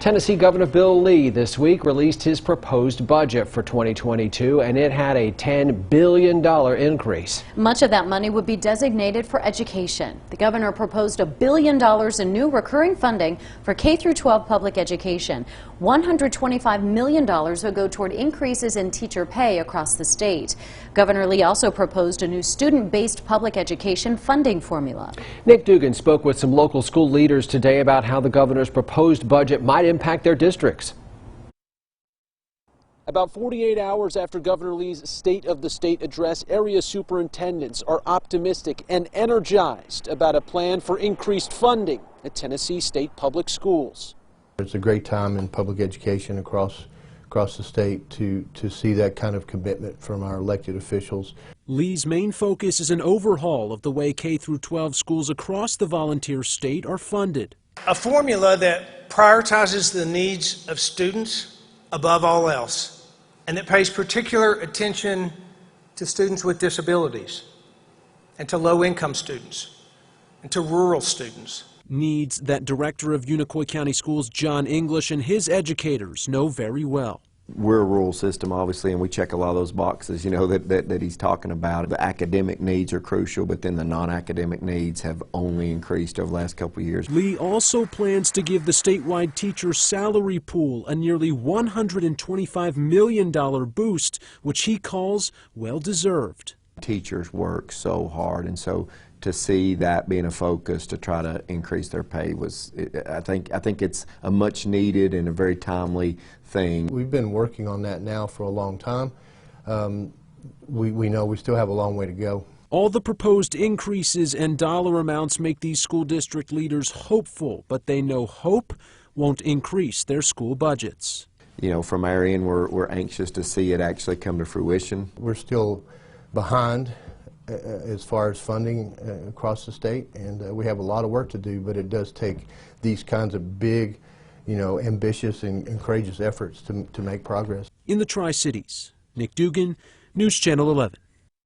Tennessee Governor Bill Lee this week released his proposed budget for 2022, and it had a $10 billion increase. Much of that money would be designated for education. The governor proposed $1 billion in new recurring funding for K-12 public education. $125 million will go toward increases in teacher pay across the state. Governor Lee also proposed a new student-based public education funding formula. Nick Dugan spoke with some local school leaders today about how the governor's proposed budget might impact their districts. About 48 hours after Governor Lee's State of the State address, area superintendents are optimistic and energized about a plan for increased funding at Tennessee State Public Schools. It's a great time in public education across the state to see that kind of commitment from our elected officials. Lee's main focus is an overhaul of the way K-12 schools across the volunteer state are funded. A formula that prioritizes the needs of students above all else, and that pays particular attention to students with disabilities, and to low-income students, and to rural students. Needs that Director of Unicoi County Schools John English and his educators know very well. We're a rural system, obviously, and we check a lot of those boxes, you know, that he's talking about. The academic needs are crucial, but then the non-academic needs have only increased over the last couple of years. Lee also plans to give the statewide teacher salary pool a nearly $125 million boost, which he calls well-deserved. Teachers work so hard, and so to see that being a focus to try to increase their pay was, I think it's a much needed and a very timely thing. We've been working on that now for a long time. We know we still have a long way to go. All the proposed increases and dollar amounts make these school district leaders hopeful, but they know hope won't increase their school budgets. You know, from our end, we're anxious to see it actually come to fruition. We're still behind as far as funding across the state, and we have a lot of work to do, but it does take these kinds of big, you know, ambitious and courageous efforts to make progress. In the Tri-Cities, Nick Dugan, News Channel 11.